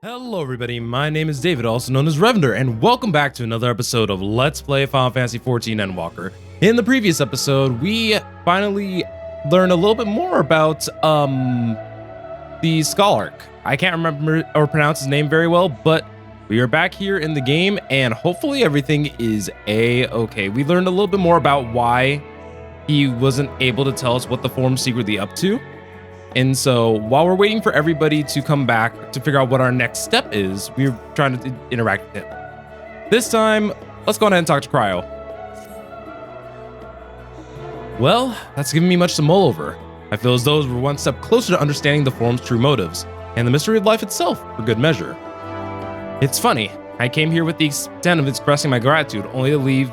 Hello everybody, my name is David, also known as Revender, and welcome back to another episode of Let's Play Final Fantasy XIV Endwalker. In the previous episode, we finally learned a little bit more about the Scholarch. I can't remember or pronounce his name very well, but we are back here in the game, and hopefully everything is a-okay. We learned a little bit more about why he wasn't able to tell us what the form's secretly up to. And so while we're waiting for everybody to come back to figure out what our next step is, we're trying to interact with him. This time, let's go ahead and talk to Cryo. Well, that's given me much to mull over. I feel as though we're one step closer to understanding the form's true motives, and the mystery of life itself, for good measure. It's funny, I came here with the intent of expressing my gratitude, only to leave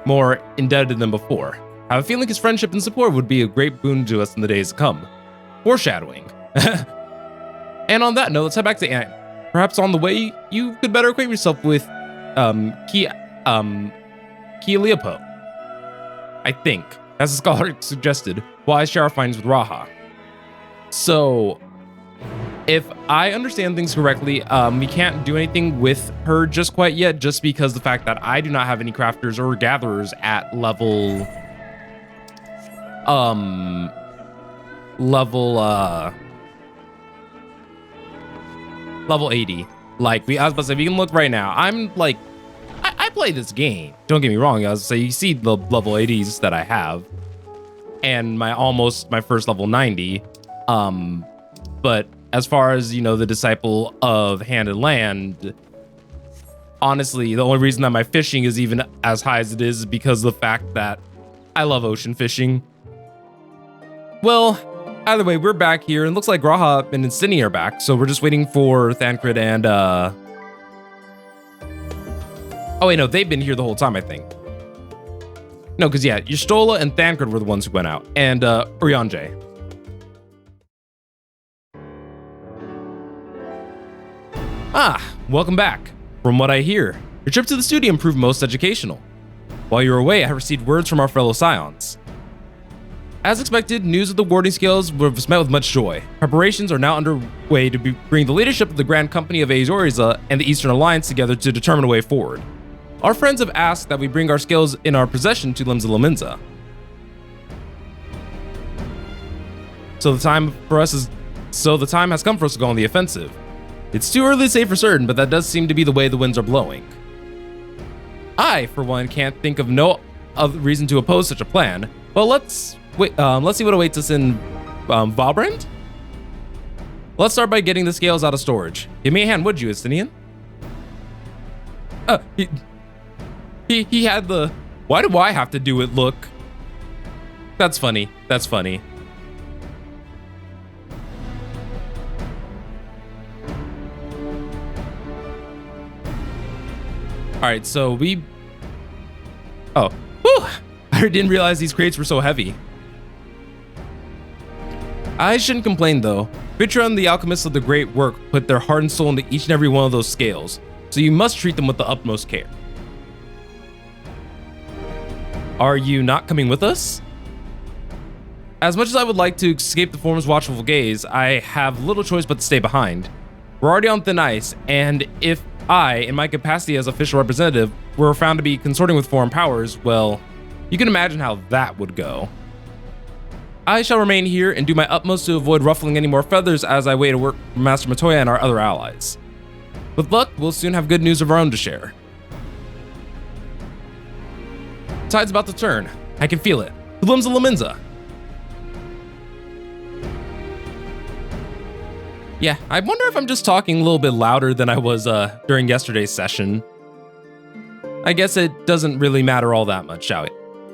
more indebted than before. I have a feeling his friendship and support would be a great boon to us in the days to come. Foreshadowing. And on that note, let's head back to Ant. Perhaps on the way, you could better acquaint yourself with Kealiapo. I think, as the scholar suggested, while I share our findings with Raha. So, if I understand things correctly, we can't do anything with her just quite yet, just because the fact that I do not have any crafters or gatherers at level 80. Like, I was about to say, we can look right now. I'm like, I play this game. Don't get me wrong. I was say, you see the level 80s that I have, and my first level 90. But as far as, the disciple of Hand and Land, honestly, the only reason that my fishing is even as high as it is because of the fact that I love ocean fishing. Well, either way, we're back here, and it looks like Graha and Instini are back, so we're just waiting for Thancred and, oh wait, no, they've been here the whole time, I think. No, because, yeah, Yustola and Thancred were the ones who went out, and, Urianje. Ah, welcome back. From what I hear, your trip to the studio proved most educational. While you were away, I received words from our fellow Scions. As expected, news of the warding scales was met with much joy. Preparations are now underway to bring the leadership of the Grand Company of Azoriza and the Eastern Alliance together to determine a way forward. Our friends have asked that we bring our scales in our possession to Limsa. So the time has come for us to go on the offensive. It's too early to say for certain, but that does seem to be the way the winds are blowing. I, for one, can't think of no other reason to oppose such a plan, but let's see what awaits us in Valbrand? Let's start by getting the scales out of storage. Give me a hand, would you, Estinian? He had the... Why do I have to do it, look? That's funny. That's funny. Alright, so we... Oh. Whew! I didn't realize these crates were so heavy. I shouldn't complain though. Vitra and the alchemists of the Great Work put their heart and soul into each and every one of those scales, so you must treat them with the utmost care. Are you not coming with us? As much as I would like to escape the form's watchful gaze, I have little choice but to stay behind. We're already on thin ice, and if I, in my capacity as official representative, were found to be consorting with foreign powers, well, you can imagine how that would go. I shall remain here and do my utmost to avoid ruffling any more feathers as I wait to work for Master Matoya and our other allies. With luck, we'll soon have good news of our own to share. Tide's about to turn. I can feel it. Limsa. Yeah, I wonder if I'm just talking a little bit louder than I was during yesterday's session. I guess it doesn't really matter all that much, shall it?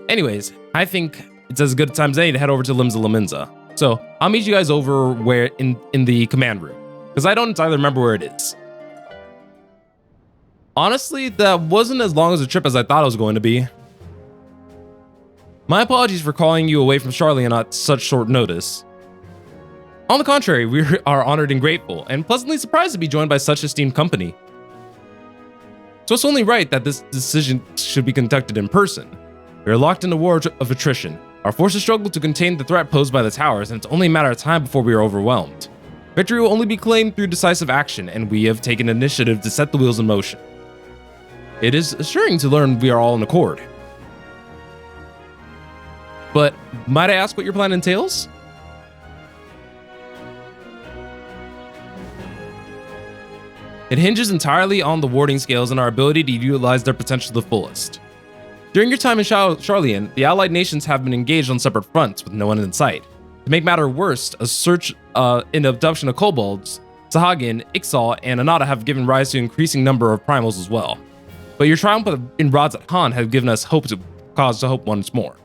Anyways, I think it's as good a time as any to head over to Limsa. So I'll meet you guys over where in the command room, because I don't entirely remember where it is. Honestly, that wasn't as long as a trip as I thought it was going to be. My apologies for calling you away from Charlian at such short notice. On the contrary, we are honored and grateful, and pleasantly surprised to be joined by such esteemed company. So it's only right that this decision should be conducted in person. We are locked in a war of attrition. Our forces struggle to contain the threat posed by the towers, and it's only a matter of time before we are overwhelmed. Victory will only be claimed through decisive action, and we have taken initiative to set the wheels in motion. It is assuring to learn we are all in accord. But might I ask what your plan entails? It hinges entirely on the warding scales and our ability to utilize their potential to the fullest. During your time in Charlian, the allied nations have been engaged on separate fronts with no one in sight. To make matter worse, a search in the abduction of kobolds, Sahagin, Ixal, and Anata have given rise to an increasing number of primals as well. But your triumph in Radzat Han has given us cause to hope once more.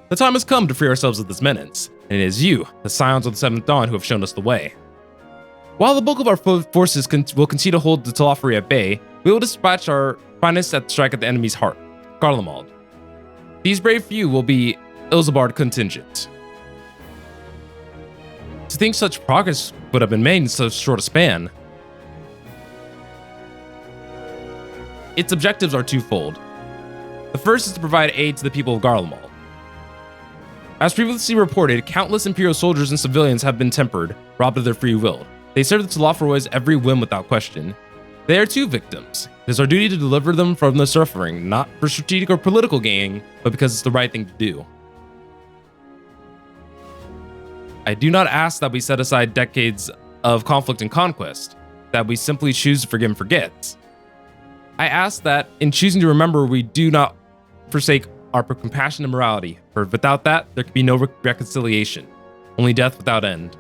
The time has come to free ourselves of this menace, and it is you, the Scions of the Seventh Dawn, who have shown us the way. While the bulk of our forces will continue to hold the Telophari at bay, we will dispatch our finest at strike at the enemy's heart, Garlemald. These brave few will be Ilsebard Contingent. To think such progress would have been made in so short a span. Its objectives are twofold. The first is to provide aid to the people of Garlemald. As previously reported, countless Imperial soldiers and civilians have been tempered, robbed of their free will. They serve the Telophoroi's every whim without question. They are too victims. It is our duty to deliver them from their suffering, not for strategic or political gain, but because it's the right thing to do. I do not ask that we set aside decades of conflict and conquest, that we simply choose to forgive and forget. I ask that, in choosing to remember, we do not forsake our compassion and morality, for without that, there can be no reconciliation, only death without end.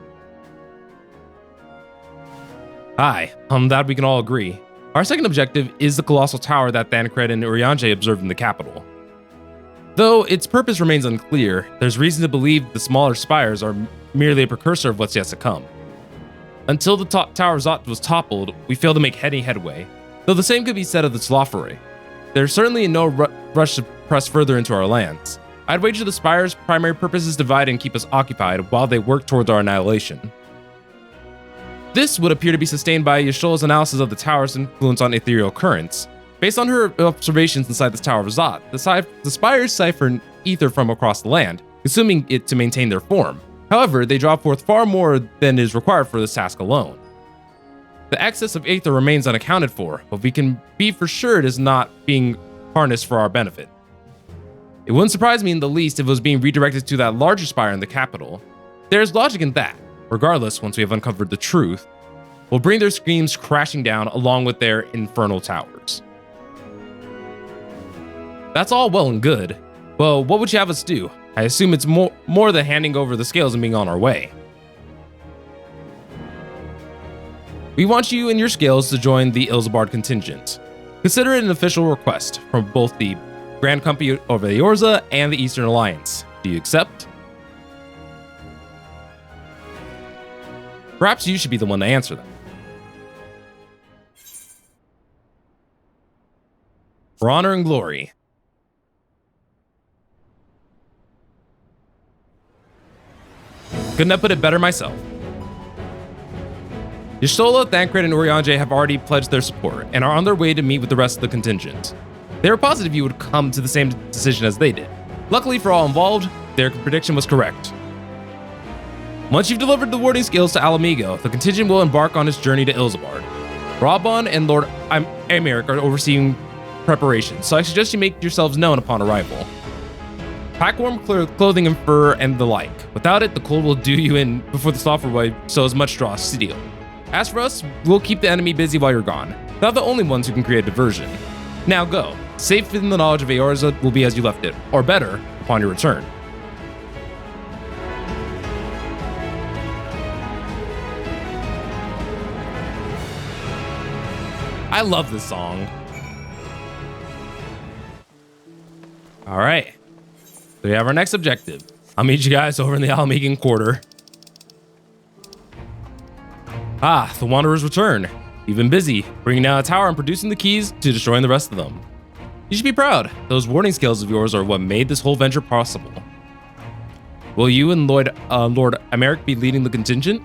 Aye, on that we can all agree. Our second objective is the colossal tower that Thancred and Urianger observed in the capital. Though its purpose remains unclear, there's reason to believe the smaller spires are merely a precursor of what's yet to come. Until the Tower of Zot was toppled, we failed to make any headway, though the same could be said of the Telophori. There's certainly no rush to press further into our lands. I'd wager the spire's primary purpose is to divide and keep us occupied while they work towards our annihilation. This would appear to be sustained by Yashol's analysis of the tower's influence on ethereal currents. Based on her observations inside the Tower of Zot, the spires siphon ether from across the land, consuming it to maintain their form. However, they draw forth far more than is required for this task alone. The excess of ether remains unaccounted for, but we can be for sure it is not being harnessed for our benefit. It wouldn't surprise me in the least if it was being redirected to that larger spire in the capital. There's logic in that. Regardless, once we have uncovered the truth, we'll bring their screams crashing down along with their infernal towers. That's all well and good. Well, what would you have us do? I assume it's more than handing over the scales and being on our way. We want you and your scales to join the Ilsebard Contingent. Consider it an official request from both the Grand Company of Eorza and the Eastern Alliance. Do you accept? Perhaps you should be the one to answer them. For honor and glory. Couldn't have put it better myself. Y'shtola, Thancred, and Urianger have already pledged their support and are on their way to meet with the rest of the contingent. They were positive you would come to the same decision as they did. Luckily for all involved, their prediction was correct. Once you've delivered the warding skills to Alamigo, the contingent will embark on its journey to Ilsebard. Rabban and Lord Amiric are overseeing preparations, so I suggest you make yourselves known upon arrival. Pack warm clothing and fur and the like. Without it, the cold will do you in before the software so as much draw steel. As for us, we'll keep the enemy busy while you're gone. They're not the only ones who can create diversion. Now go. Safe in the knowledge of Eorza will be as you left it, or better, upon your return. I love this song. All right. So we have our next objective. I'll meet you guys over in the Alamigan Quarter. Ah, the Wanderers return. You've been busy, bringing down a tower and producing the keys to destroying the rest of them. You should be proud. Those warding skills of yours are what made this whole venture possible. Will you and Lord Amiric be leading the contingent?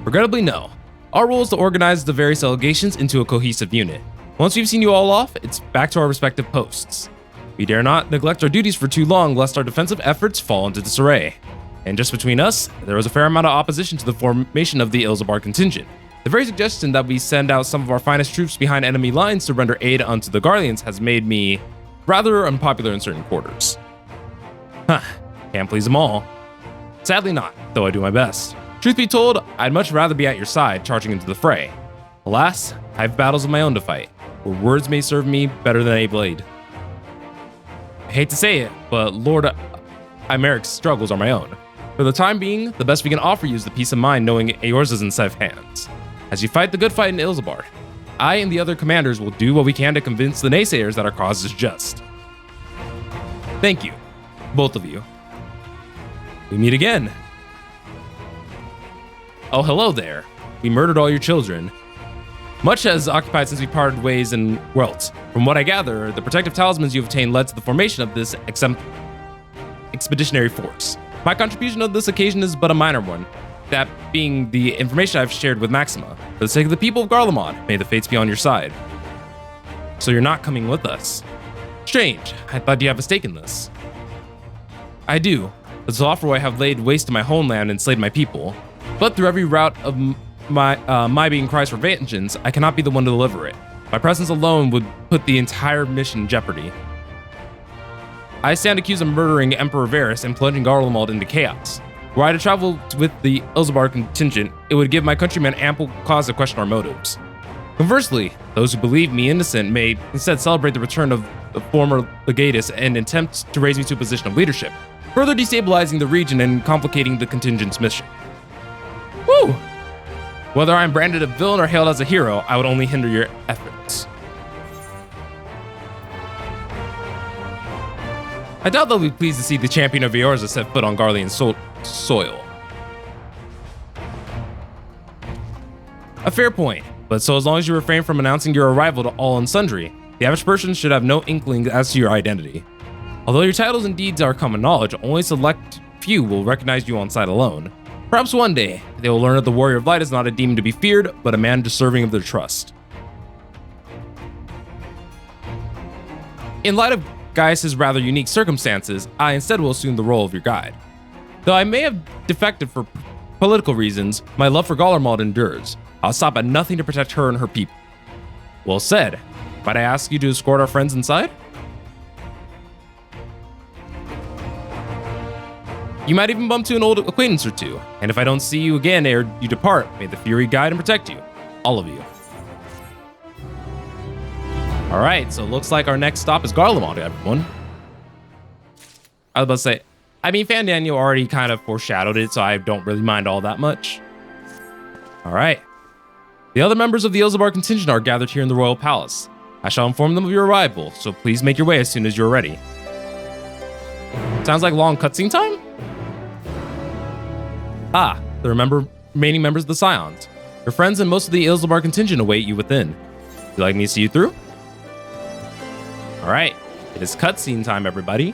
Regrettably, no. Our role is to organize the various delegations into a cohesive unit. Once we've seen you all off, it's back to our respective posts. We dare not neglect our duties for too long lest our defensive efforts fall into disarray. And just between us, there was a fair amount of opposition to the formation of the Ilsebard Contingent. The very suggestion that we send out some of our finest troops behind enemy lines to render aid unto the Garleans has made me rather unpopular in certain quarters. Can't please them all. Sadly not, though I do my best. Truth be told, I'd much rather be at your side, charging into the fray. Alas, I have battles of my own to fight, where words may serve me better than a blade. I hate to say it, but Lord Imeric's struggles are my own. For the time being, the best we can offer you is the peace of mind knowing Eorza's is in safe hands. As you fight the good fight in Ilsebard, I and the other commanders will do what we can to convince the naysayers that our cause is just. Thank you, both of you. We meet again. Oh, hello there. We murdered all your children. Much has occupied since we parted ways in Welt. From what I gather, the protective talismans you obtained led to the formation of this expeditionary force. My contribution on this occasion is but a minor one, that being the information I've shared with Maxima. For the sake of the people of Garlemald, may the fates be on your side. So you're not coming with us. Strange, I thought you have a stake in this. I do. The Zofroi have laid waste to my homeland and slayed my people. But through every route of my being cries for vengeance, I cannot be the one to deliver it. My presence alone would put the entire mission in jeopardy. I stand accused of murdering Emperor Varys and plunging Garlemald into chaos. Were I to travel with the Ilsebard contingent, it would give my countrymen ample cause to question our motives. Conversely, those who believe me innocent may instead celebrate the return of the former legatus and attempt to raise me to a position of leadership, further destabilizing the region and complicating the contingent's mission. Woo! Whether I'm branded a villain or hailed as a hero, I would only hinder your efforts. I doubt they'll be pleased to see the champion of Eorza set foot on Garlean soil. A fair point, but so as long as you refrain from announcing your arrival to all and sundry, the average person should have no inkling as to your identity. Although your titles and deeds are common knowledge, only select few will recognize you on sight alone. Perhaps one day, they will learn that the Warrior of Light is not a demon to be feared, but a man deserving of their trust. In light of Gaius' rather unique circumstances, I instead will assume the role of your guide. Though I may have defected for political reasons, my love for Garlemald endures. I'll stop at nothing to protect her and her people. Well said. Might I ask you to escort our friends inside? You might even bump to an old acquaintance or two, and if I don't see you again ere you depart, may the Fury guide and protect you. All of you. Alright, so it looks like our next stop is Garlemald, everyone. I was about to say, I mean, Fan Daniel already kind of foreshadowed it, so I don't really mind all that much. Alright. The other members of the Ilsebard contingent are gathered here in the Royal Palace. I shall inform them of your arrival, so please make your way as soon as you're ready. Sounds like long cutscene time? Ah, the remaining members of the Scions. Your friends and most of the Ilsebard contingent await you within. Would you like me to see you through? Alright, it is cutscene time, everybody.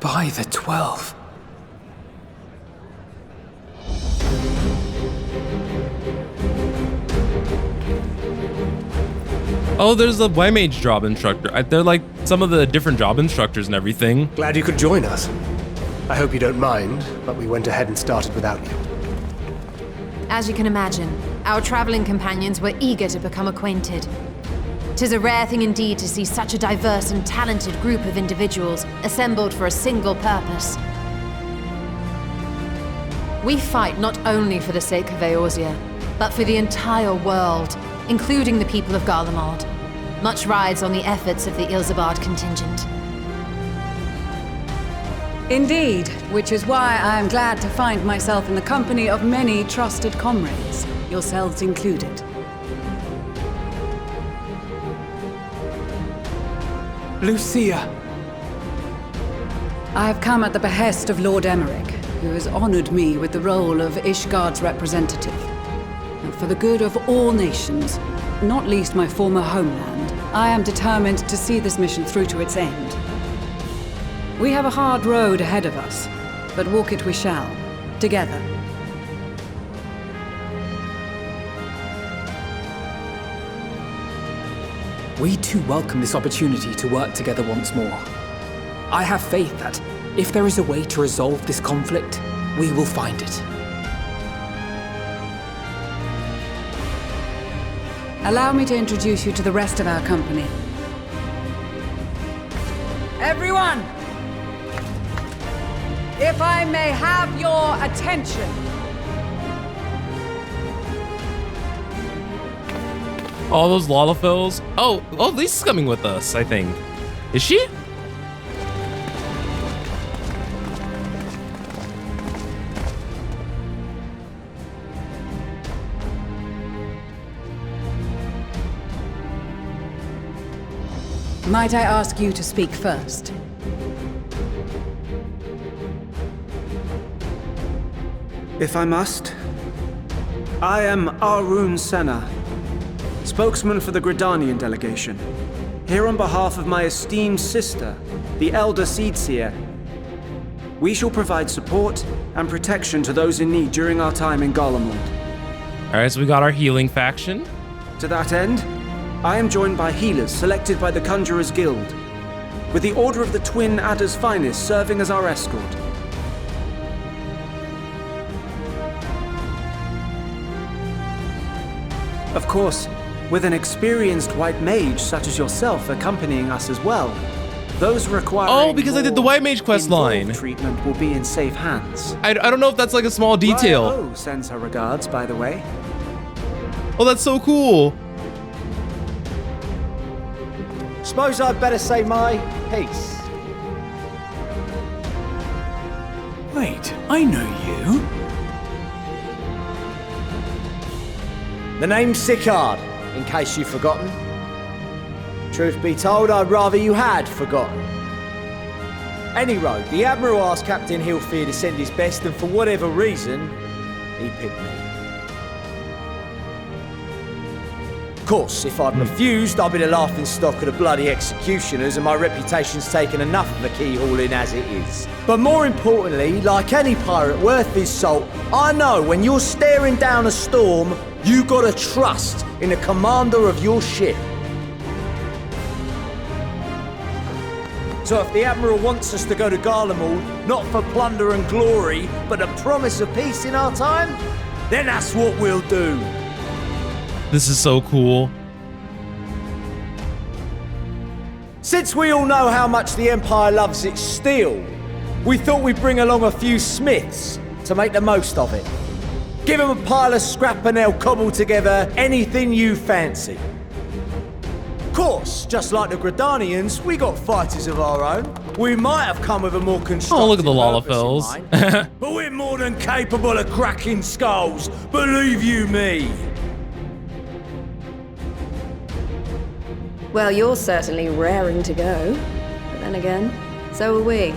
By the 12. Oh, there's a Y-Mage job instructor. They're like some of the different job instructors and everything. Glad you could join us. I hope you don't mind, but we went ahead and started without you. As you can imagine, our traveling companions were eager to become acquainted. 'Tis a rare thing indeed to see such a diverse and talented group of individuals assembled for a single purpose. We fight not only for the sake of Eorzea, but for the entire world, including the people of Garlemald. Much rides on the efforts of the Ilsebard contingent. Indeed, which is why I am glad to find myself in the company of many trusted comrades, yourselves included. Lucia! I have come at the behest of Lord Emeric, who has honored me with the role of Ishgard's representative. And for the good of all nations, not least my former homeland, I am determined to see this mission through to its end. We have a hard road ahead of us, but walk it we shall, together. We too welcome this opportunity to work together once more. I have faith that, if there is a way to resolve this conflict, we will find it. Allow me to introduce you to the rest of our company. Everyone! If I may have your attention. All those Lalafels. Oh, Lisa's coming with us, I think. Is she? Might I ask you to speak first? If I must. I am Arun Senna, spokesman for the Gridanian delegation, here on behalf of my esteemed sister, the Elder Seedseer. We shall provide support and protection to those in need during our time in Garlemald. All right, so we got our healing faction. To that end, I am joined by healers selected by the Conjurers Guild, with the Order of the Twin Adder's Finest serving as our escort. Of course, with an experienced white mage such as yourself accompanying us as well, those requiring Oh, because I did the white mage quest involved line. treatment will be in safe hands. I don't know if that's like a small detail. Oh, sends her regards, by the way. Oh, that's so cool. Suppose I'd better say my piece. Wait, I know you. The name's Sicard, in case you've forgotten. Truth be told, I'd rather you had forgotten. Any road, the Admiral asked Captain Hillfear to send his best, and for whatever reason, he picked me. Of course, if I'd refused, I'd be the laughing stock of the bloody executioners, and my reputation's taken enough of a keyhauling as it is. But more importantly, like any pirate worth his salt, I know when you're staring down a storm, you gotta trust in the commander of your ship. So if the Admiral wants us to go to Garlemald, not for plunder and glory, but the promise of peace in our time, then that's what we'll do. This is so cool. Since we all know how much the Empire loves its steel, we thought we'd bring along a few smiths to make the most of it. Give them a pile of scrap and they'll cobble together anything you fancy. Of course, just like the Gridanians, we got fighters of our own. We might have come with a more constructive Oh, look at the purpose in Lalafels. mind, but we're more than capable of cracking skulls, believe you me. Well, you're certainly raring to go. But then again, so are we.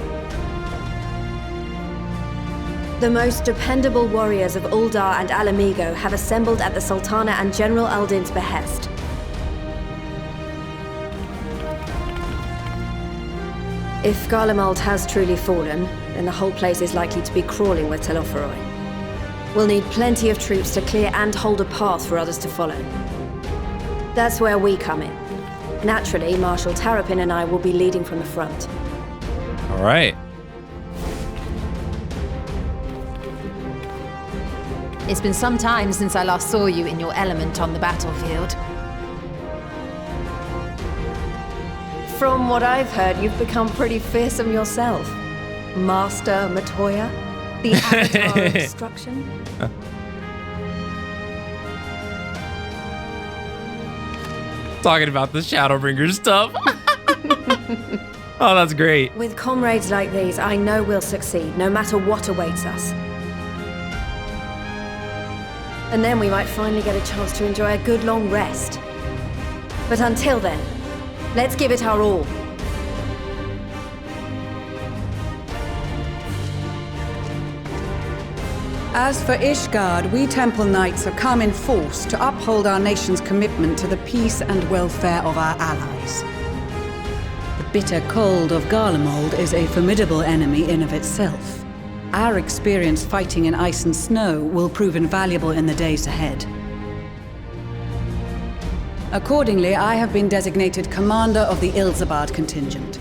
The most dependable warriors of Uldar and Alamigo have assembled at the Sultana and General Aldin's behest. If Garlemald has truly fallen, then the whole place is likely to be crawling with Telophoroi. We'll need plenty of troops to clear and hold a path for others to follow. That's where we come in. Naturally, Marshal Tarapin and I will be leading from the front. All right. It's been some time since I last saw you in your element on the battlefield. From what I've heard, you've become pretty fearsome yourself. Master Matoya, the Avatar of Destruction. Talking about the Shadowbringer stuff. Oh, that's great. With comrades like these, I know we'll succeed, no matter what awaits us. And then we might finally get a chance to enjoy a good long rest. But until then, let's give it our all. As for Ishgard, we Temple Knights have come in force to uphold our nation's commitment to the peace and welfare of our allies. The bitter cold of Garlemald is a formidable enemy in of itself. Our experience fighting in ice and snow will prove invaluable in the days ahead. Accordingly, I have been designated commander of the Ilsebard contingent.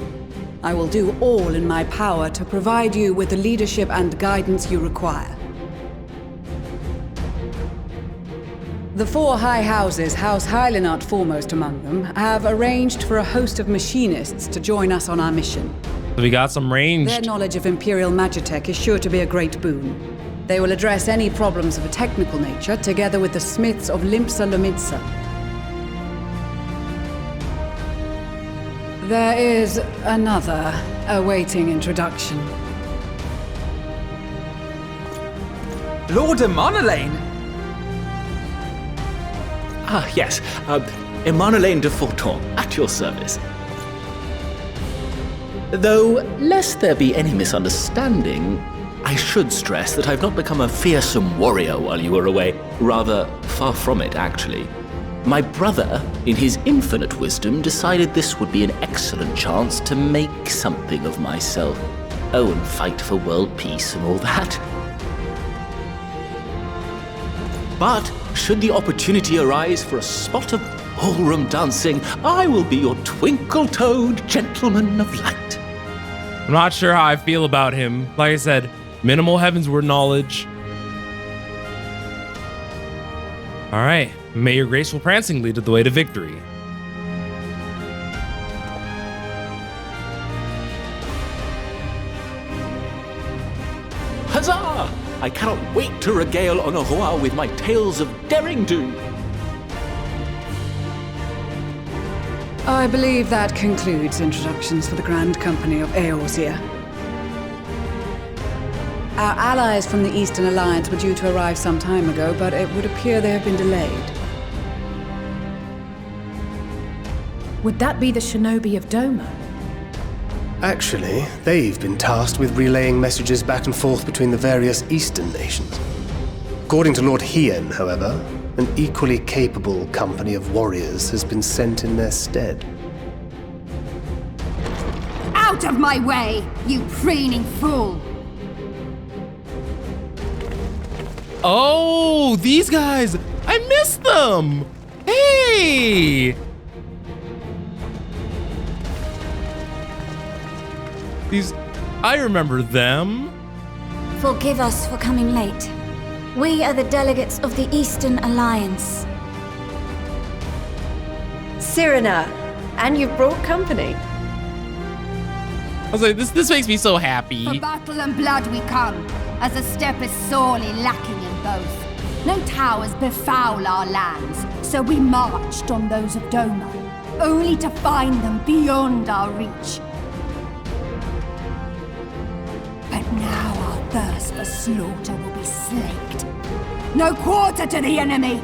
I will do all in my power to provide you with the leadership and guidance you require. The four high houses, House Hylinart foremost among them, have arranged for a host of machinists to join us on our mission. So we got some range. Their knowledge of Imperial Magitech is sure to be a great boon. They will address any problems of a technical nature together with the smiths of Limpsa Lomitsa. There is another awaiting introduction. Lord Emanolaine! Ah, yes. Emanolaine de Forton, at your service. Though, lest there be any misunderstanding, I should stress that I've not become a fearsome warrior while you were away. Rather, far from it, actually. My brother, in his infinite wisdom, decided this would be an excellent chance to make something of myself. Oh, and fight for world peace and all that. But, should the opportunity arise for a spot of ballroom dancing, I will be your twinkle-toed gentleman of light. I'm not sure how I feel about him. Like I said, minimal Heavensward knowledge. All right, may your graceful prancing lead the way to victory. Huzzah! I cannot wait to regale Honoroa with my tales of derring-do. I believe that concludes introductions for the Grand Company of Eorzea. Our allies from the Eastern Alliance were due to arrive some time ago, but it would appear they have been delayed. Would that be the shinobi of Doma? Actually, they've been tasked with relaying messages back and forth between the various Eastern nations. According to Lord Hien, however, an equally capable company of warriors has been sent in their stead. Out of my way, you preening fool! Oh, these guys! I missed them! Hey! I remember them. Forgive us for coming late. We are the delegates of the Eastern Alliance. Cyrena, and you've brought company. I was like, this makes me so happy. For battle and blood we come, as the steppe is sorely lacking in both. No towers befoul our lands, so we marched on those of Doma, only to find them beyond our reach. But now our thirst for slaughter will be slaked. No quarter to the enemy!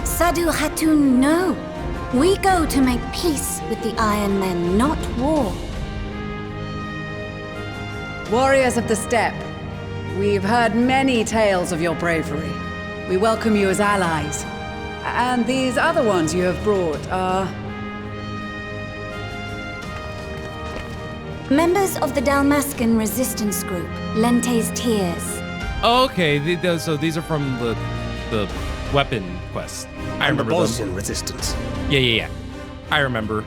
Sadu Hatun, no. We go to make peace with the Iron Men, not war. Warriors of the Steppe, we've heard many tales of your bravery. We welcome you as allies. And these other ones you have brought are... Members of the Dalmascan resistance group, Lente's Tears. Okay, so these are from the weapon quest. I remember the them. Bosnian resistance. Yeah. I remember.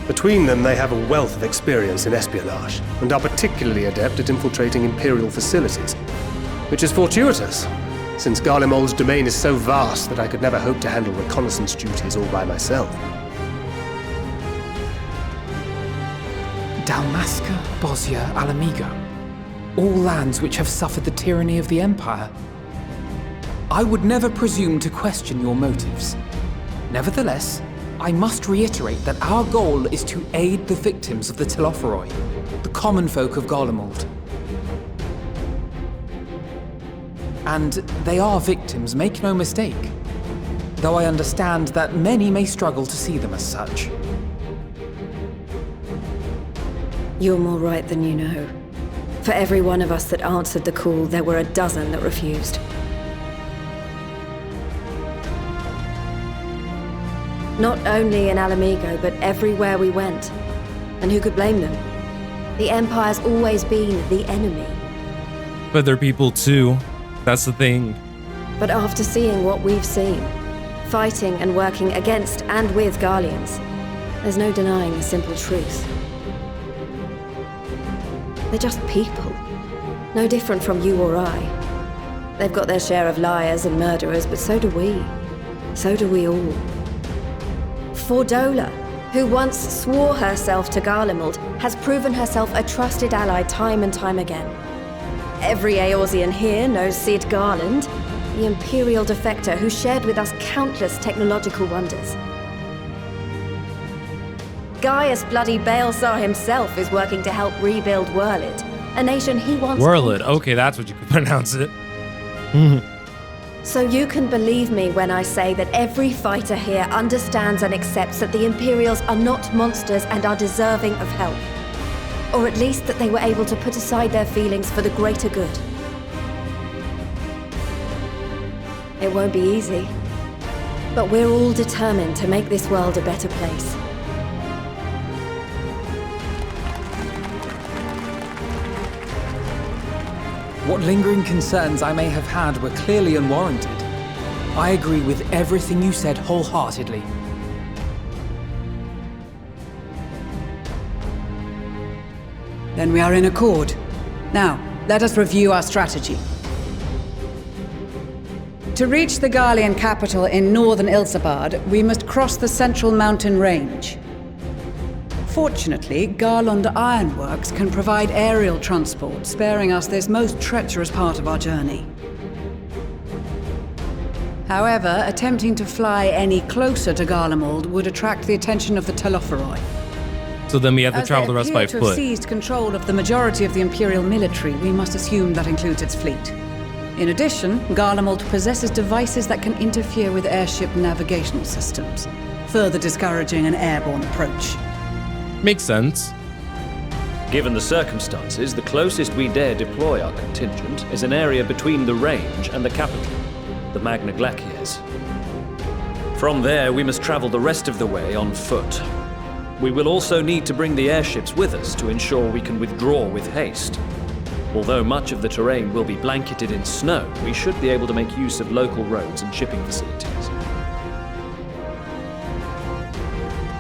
Between them, they have a wealth of experience in espionage, and are particularly adept at infiltrating Imperial facilities. Which is fortuitous, since Garlemald's domain is so vast that I could never hope to handle reconnaissance duties all by myself. Dalmasca, Bosnia, Alamigo. All lands which have suffered the tyranny of the Empire. I would never presume to question your motives. Nevertheless, I must reiterate that our goal is to aid the victims of the Telophoroi, the common folk of Garlemald. And they are victims, make no mistake. Though I understand that many may struggle to see them as such. You're more right than you know. For every one of us that answered the call, there were a dozen that refused. Not only in Alamigo, but everywhere we went. And who could blame them? The Empire's always been the enemy. But they're people too. That's the thing. But after seeing what we've seen, fighting and working against and with Garleans. There's no denying the simple truth. They're just people, no different from you or I. They've got their share of liars and murderers, but so do we. So do we all. Fordola, who once swore herself to Garlemald, has proven herself a trusted ally time and time again. Every Eorzean here knows Cid Garland, the Imperial defector who shared with us countless technological wonders. Gaius bloody Baelsar himself is working to help rebuild Werlid, a nation he once... Werlid, okay, that's what you could pronounce it. So you can believe me when I say that every fighter here understands and accepts that the Imperials are not monsters and are deserving of help. Or at least that they were able to put aside their feelings for the greater good. It won't be easy, but we're all determined to make this world a better place. What lingering concerns I may have had were clearly unwarranted. I agree with everything you said wholeheartedly. Then we are in accord. Now, let us review our strategy. To reach the Garlean capital in northern Ilsebard, we must cross the central mountain range. Fortunately, Garlemald Ironworks can provide aerial transport, sparing us this most treacherous part of our journey. However, attempting to fly any closer to Garlemald would attract the attention of the Telophoroi. So then we have to travel the rest by As they appear to have foot. seized control of the majority of the Imperial military, we must assume that includes its fleet. In addition, Garlemald possesses devices that can interfere with airship navigational systems, further discouraging an airborne approach. Makes sense. Given the circumstances, the closest we dare deploy our contingent is an area between the range and the capital, the Magna Glaciers. From there, we must travel the rest of the way on foot. We will also need to bring the airships with us to ensure we can withdraw with haste. Although much of the terrain will be blanketed in snow, we should be able to make use of local roads and shipping facilities.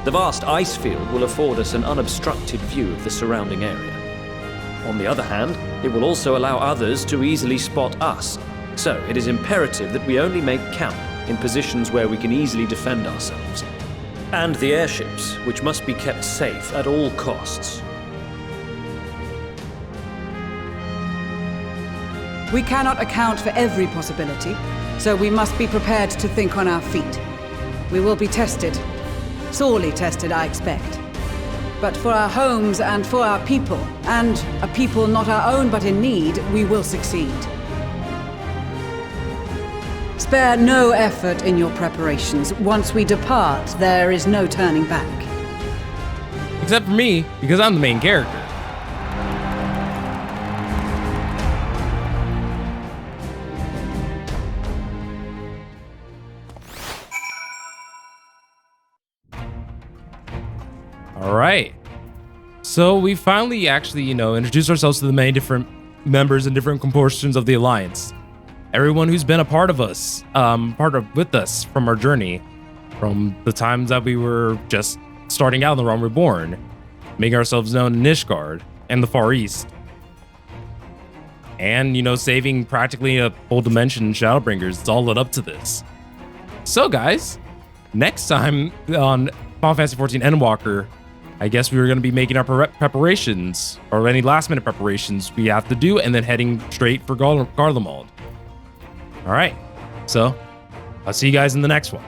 The vast ice field will afford us an unobstructed view of the surrounding area. On the other hand, it will also allow others to easily spot us, so it is imperative that we only make camp in positions where we can easily defend ourselves. And the airships, which must be kept safe at all costs. We cannot account for every possibility, so we must be prepared to think on our feet. We will be tested. Sorely tested, I expect. But for our homes and for our people, and a people not our own but in need, we will succeed. Spare no effort in your preparations. Once we depart, there is no turning back. Except for me, because I'm the main character. All right. So we finally actually, introduced ourselves to the many different members and different proportions of the Alliance. Everyone who's been a part of us, with us from our journey, from the times that we were just starting out in the Realm Reborn, making ourselves known in Nishgard and the Far East. And, saving practically a whole dimension in Shadowbringers. It's all led up to this. So, guys, next time on Final Fantasy XIV Endwalker, I guess we were going to be making our preparations, or any last-minute preparations we have to do, and then heading straight for Garlemald. All right, so I'll see you guys in the next one.